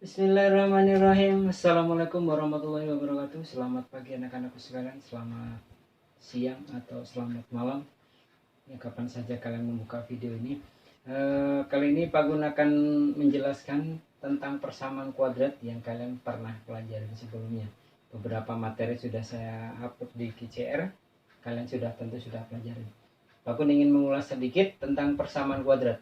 Bismillahirrahmanirrahim. Assalamualaikum warahmatullahi wabarakatuh. Selamat pagi anak-anakku sekalian. Selamat siang atau selamat malam. Ya, kapan saja kalian membuka video ini. Kali ini Pak Gun akan menjelaskan tentang persamaan kuadrat yang kalian pernah pelajari sebelumnya. Beberapa materi sudah saya upload di KCR. Kalian tentu sudah pelajari. Pak Gun ingin mengulas sedikit tentang persamaan kuadrat.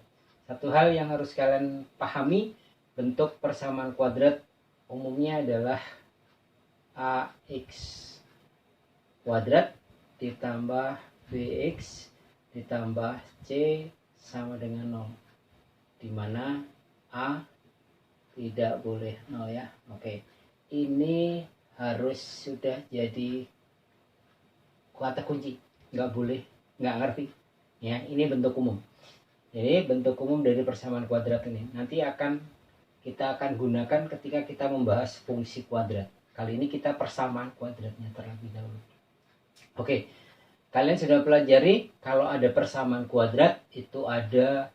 Satu hal yang harus kalian pahami, bentuk persamaan kuadrat umumnya adalah AX kuadrat ditambah BX ditambah C sama dengan 0, dimana A tidak boleh 0 ya. Oke, ini harus sudah jadi kata kunci, nggak boleh nggak ngerti ya. Ini bentuk umum. Jadi bentuk umum dari persamaan kuadrat ini nanti kita akan gunakan ketika kita membahas fungsi kuadrat. Kali ini kita persamaan kuadratnya terlebih dahulu. Oke, kalian sudah pelajari kalau ada persamaan kuadrat itu ada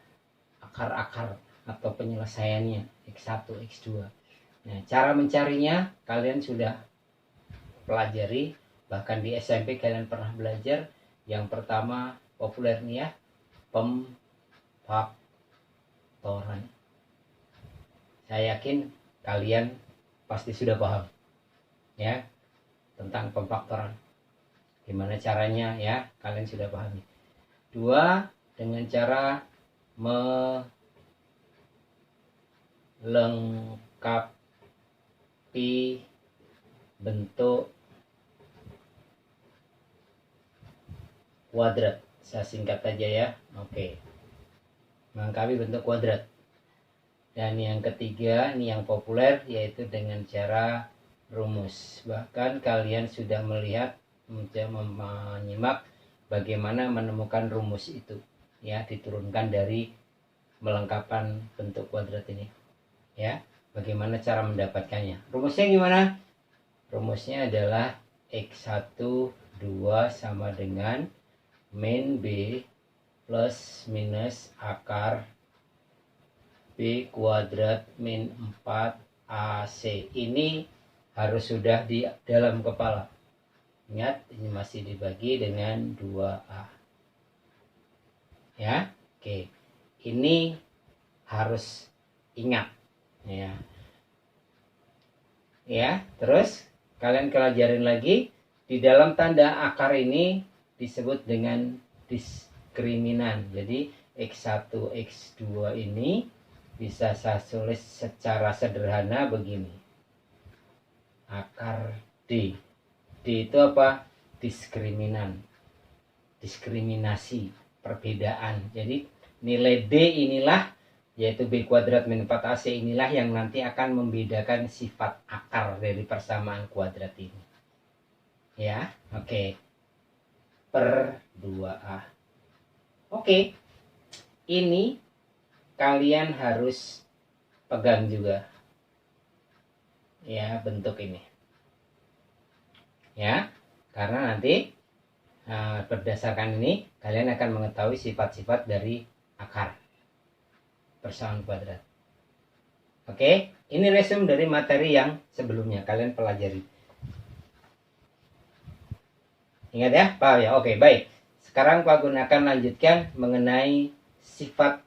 akar-akar atau penyelesaiannya X1, X2. Nah, cara mencarinya kalian sudah pelajari, bahkan di SMP kalian pernah belajar. Yang pertama populer nih ya, pemfaktoran. Saya yakin kalian pasti sudah paham ya tentang pemfaktoran. Gimana caranya ya, kalian sudah pahami. Dua, dengan cara melengkapi bentuk kuadrat. Saya singkat aja ya. Oke. Melengkapi bentuk kuadrat. Dan yang ketiga, ini yang populer, yaitu dengan cara rumus. Bahkan kalian sudah melihat, menyimak bagaimana menemukan rumus itu. Ya, diturunkan dari melengkapan bentuk kuadrat ini. Ya, bagaimana cara mendapatkannya. Rumusnya gimana? Rumusnya adalah X1, 2 sama dengan min B plus minus akar B kuadrat min 4 AC. Ini harus sudah di dalam kepala. Ingat, ini masih dibagi dengan 2A. Ya, oke. Ini harus ingat. Ya. Ya, terus kalian pelajarin lagi. Di dalam tanda akar ini disebut dengan diskriminan. Jadi X1, X2 ini bisa saya tulis secara sederhana begini. Akar D. D itu apa? Diskriminan. Diskriminasi, perbedaan. Jadi nilai D inilah, yaitu B kuadrat min 4AC inilah yang nanti akan membedakan sifat akar dari persamaan kuadrat ini. Ya, oke. Per 2A. Oke. Ini kalian harus pegang juga ya bentuk ini ya, karena nanti berdasarkan ini kalian akan mengetahui sifat-sifat dari akar persamaan kuadrat. Oke, ini resume dari materi yang sebelumnya kalian pelajari. Ingat ya, paham ya? Oke, baik. Sekarang Pak Gun akan lanjutkan mengenai sifat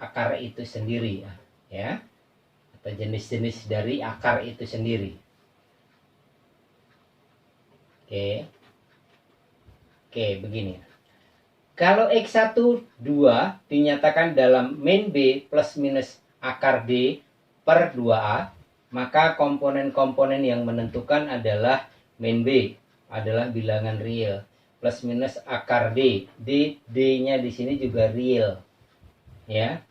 akar itu sendiri ya, atau jenis-jenis dari akar itu sendiri. Oke, begini. Kalau X1, 2 dinyatakan dalam min B plus minus akar D per 2A, maka komponen-komponen yang menentukan adalah min B adalah bilangan real plus minus akar D. D-nya di sini juga real. Ya.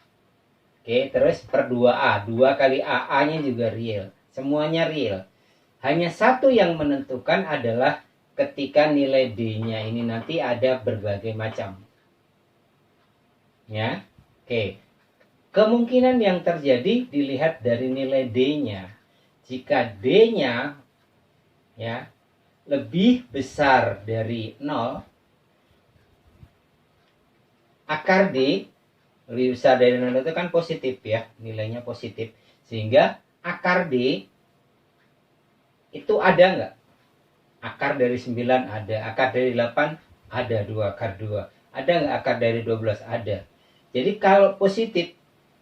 Oke, terus per 2A. 2 kali AA-nya juga real. Semuanya real. Hanya satu yang menentukan adalah ketika nilai D-nya ini nanti ada berbagai macam. Ya. Oke. Kemungkinan yang terjadi dilihat dari nilai D-nya. Jika D-nya ya lebih besar dari 0, akar D lebih besar dari 0 itu kan positif ya, nilainya positif, sehingga akar D itu ada nggak? Akar dari 9 ada, akar dari 8 ada, 2 akar 2. Ada nggak akar dari 12? Ada. Jadi kalau positif,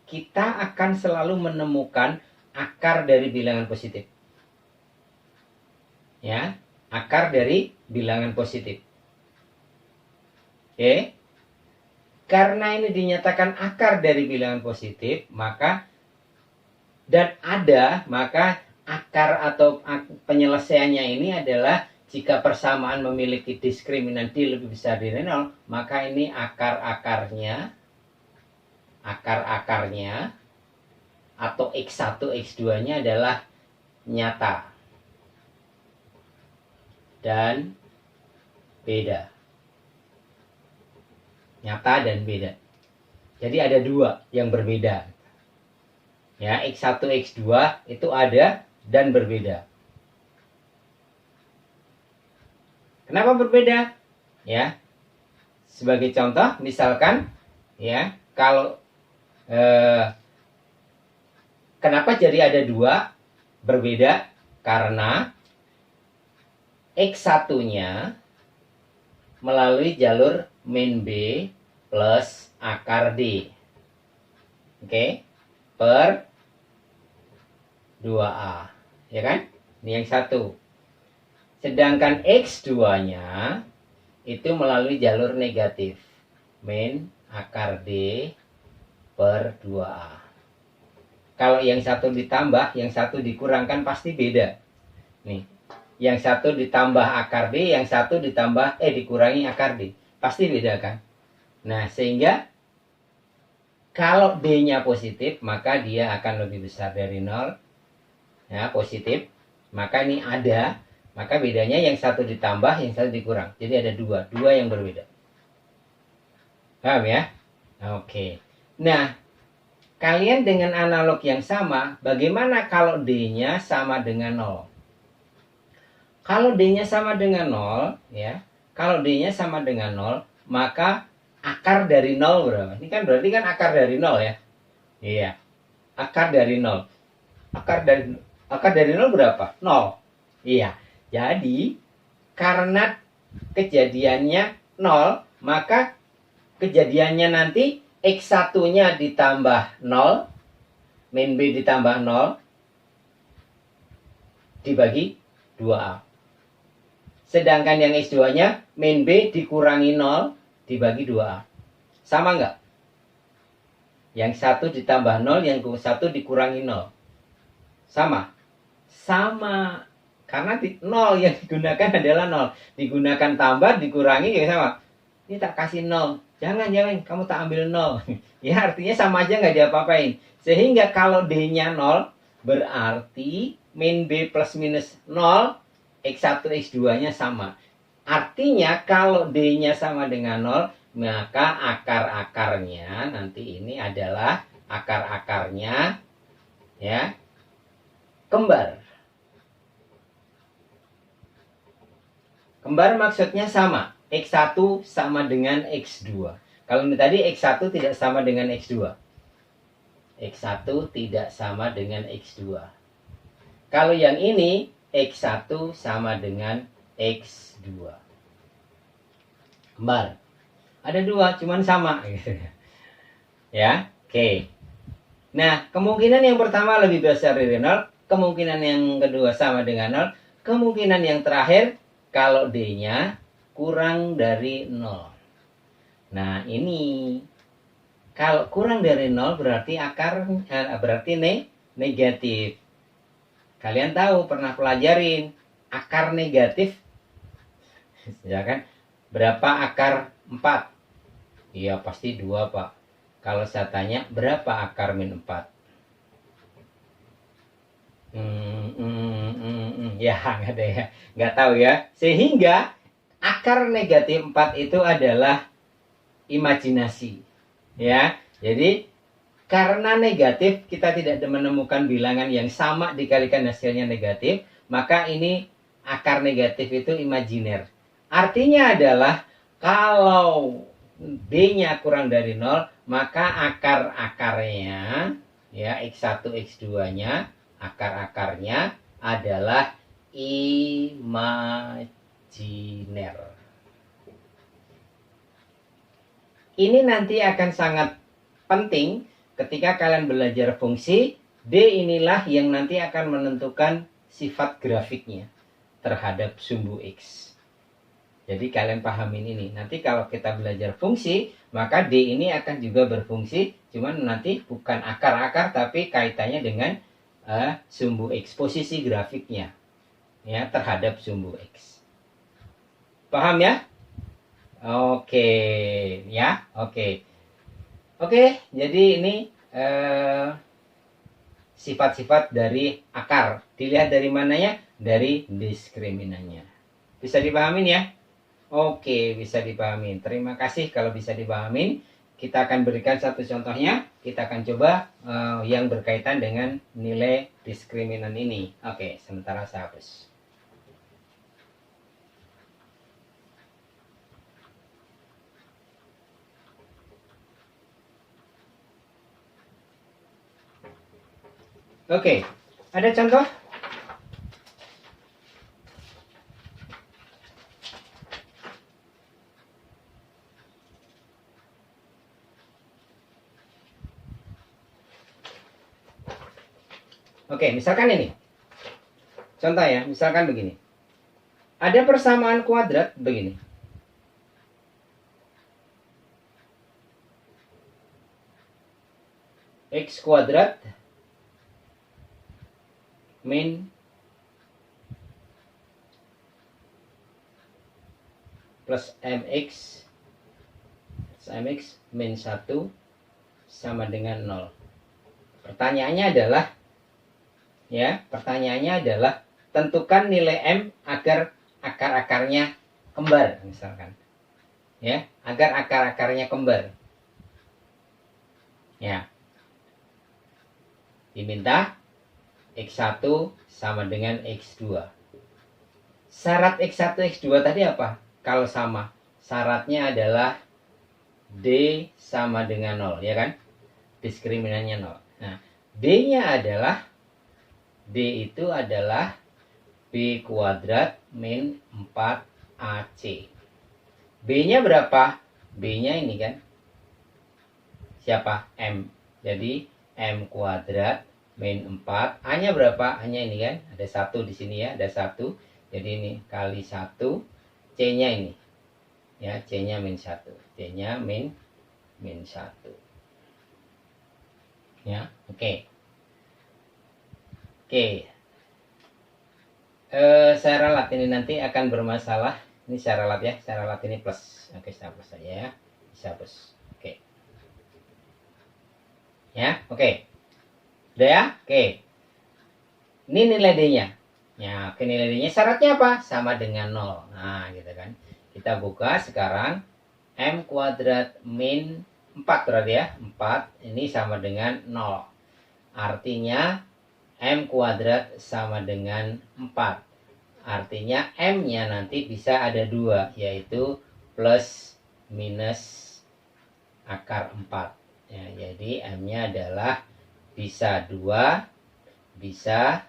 kita akan selalu menemukan akar dari bilangan positif. Ya, akar dari bilangan positif. Oke. Karena ini dinyatakan akar dari bilangan positif, maka maka akar atau penyelesaiannya ini adalah jika persamaan memiliki diskriminan D lebih besar dari 0, maka ini akar-akarnya atau X1, X2-nya adalah nyata dan beda. Nyata dan beda. Jadi ada dua yang berbeda. Ya, X1, X2 itu ada dan berbeda. Kenapa berbeda? Ya. Sebagai contoh, misalkan ya, kalau kenapa jadi ada dua berbeda? Karena X1-nya melalui jalur min B plus akar D. Oke, per 2A. Ya kan? Ini yang satu. Sedangkan X2-nya itu melalui jalur negatif. Min akar D per 2A. Kalau yang satu ditambah, yang satu dikurangkan pasti beda. Nih, yang satu ditambah akar D, yang satu ditambah dikurangi akar D. Pasti beda kan? Nah, sehingga kalau D-nya positif, maka dia akan lebih besar dari 0. Ya, positif. Maka ini ada. Maka bedanya yang satu ditambah, yang satu dikurang. Jadi ada dua yang berbeda. Paham ya? Oke. Nah, kalian dengan analog yang sama, bagaimana kalau D-nya sama dengan 0? Kalau D-nya sama dengan 0, ya. Kalau D-nya sama dengan 0, maka akar dari 0 berapa? Ini kan berarti kan akar dari 0 ya. Iya. Akar dari 0. Akar dari 0 berapa? 0. Iya. Jadi, karena kejadiannya 0, maka kejadiannya nanti X1-nya ditambah 0, min B ditambah 0, dibagi 2A. Sedangkan yang X2-nya, min B dikurangi 0, dibagi 2A. Sama nggak? Yang satu ditambah 0, yang satu dikurangi 0. Sama? Sama. Karena 0 yang digunakan adalah 0. Digunakan tambah, dikurangi, ya sama. Ini tak kasih 0. Jangan, kamu tak ambil 0. Ya, artinya sama aja nggak diapa-apain. Sehingga kalau D-nya 0, berarti min B plus minus 0, X1, X2-nya sama. Artinya kalau D-nya sama dengan 0, maka akar-akarnya nanti ini adalah akar-akarnya ya kembar. Kembar maksudnya sama. X1 sama dengan X2. Kalau ini tadi X1 tidak sama dengan X2. X1 tidak sama dengan X2. Kalau yang ini X1 sama dengan X2. Kembar. Ada dua, cuman sama. Ya, oke. Nah, kemungkinan yang pertama lebih besar dari 0. Kemungkinan yang kedua sama dengan 0. Kemungkinan yang terakhir, kalau D-nya kurang dari 0. Nah, ini. Kalau kurang dari 0 berarti berarti negatif. Kalian tahu, pernah pelajarin akar negatif. Ya kan? Berapa akar 4? Iya, pasti 2, Pak. Kalau saya tanya, berapa akar min 4? Ya, nggak ada ya. Nggak tahu ya. Sehingga akar negatif 4 itu adalah imajinasi. Ya, jadi karena negatif, kita tidak menemukan bilangan yang sama dikalikan hasilnya negatif, maka ini akar negatif itu imajiner. Artinya adalah kalau D-nya kurang dari 0, maka akar-akarnya ya X1, X2-nya Akar-akarnya adalah imajiner. Ini nanti akan sangat penting ketika kalian belajar fungsi. D inilah yang nanti akan menentukan sifat grafiknya terhadap sumbu X. Jadi kalian pahamin ini. Nanti kalau kita belajar fungsi, maka D ini akan juga berfungsi. Cuman nanti bukan akar-akar, tapi kaitannya dengan sumbu X. Posisi grafiknya ya terhadap sumbu X. Paham ya? Oke. Ya, oke. Oke, jadi ini sifat-sifat dari akar. Dilihat dari mananya? Dari diskriminannya. Bisa dipahamin ya? Oke, bisa dipahamin. Terima kasih kalau bisa dipahamin. Kita akan berikan satu contohnya. Kita akan coba yang berkaitan dengan nilai diskriminan ini. Oke, sementara saya hapus. Oke, ada contoh? Oke, misalkan ini. Contoh ya, misalkan begini. Ada persamaan kuadrat begini. X kuadrat min plus mx min 1 sama dengan 0. Pertanyaannya adalah tentukan nilai m agar akar-akarnya kembar misalkan. Ya, agar akar-akarnya kembar. Ya. Diminta X1 sama dengan X2. Syarat X1, X2 tadi apa? Kalau sama, syaratnya adalah D sama dengan 0, ya kan? Diskriminannya 0. Nah, D itu adalah B kuadrat min 4AC. B-nya berapa? B-nya ini kan? Siapa? M. Jadi, M kuadrat min 4. A-nya berapa? A-nya ini kan. Ada 1 di sini ya. Ada 1. Jadi ini kali 1. C-nya ini. Ya, C-nya min 1. C-nya min 1. Ya, oke. Oke. Saya ralat ini nanti akan bermasalah. Ini saya ralat ya. Saya ralat ini plus. Oke, saya hapus saja ya. Bisa hapus. Oke. Ya, oke. Udah ya? Oke. Ini nilai D-nya. Ya, oke, nilai D-nya syaratnya apa? Sama dengan 0. Nah, gitu kan. Kita buka sekarang. M kuadrat min 4 berarti ya. 4 ini sama dengan 0. Artinya M kuadrat sama dengan 4. Artinya M-nya nanti bisa ada 2. Yaitu plus minus akar 4. Ya, jadi M-nya adalah bisa 2, bisa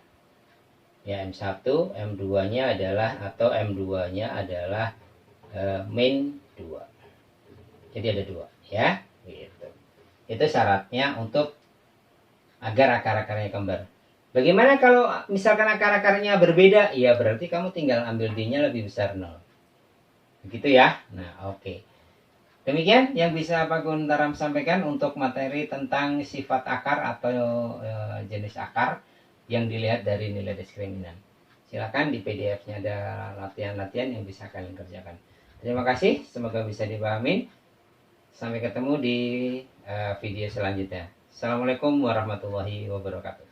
ya M1, M2-nya adalah atau M2-nya adalah min 2. Jadi ada 2 ya, gitu. Itu syaratnya untuk agar akar-akarnya kembar. Bagaimana kalau misalkan akar-akarnya berbeda? Ya berarti kamu tinggal ambil D-nya lebih besar 0. Begitu ya. Nah, oke. Demikian yang bisa Pak Guntaram sampaikan untuk materi tentang sifat akar atau jenis akar yang dilihat dari nilai diskriminan. Silakan di PDF-nya ada latihan-latihan yang bisa kalian kerjakan. Terima kasih, semoga bisa dipahami. Sampai ketemu di video selanjutnya. Assalamualaikum warahmatullahi wabarakatuh.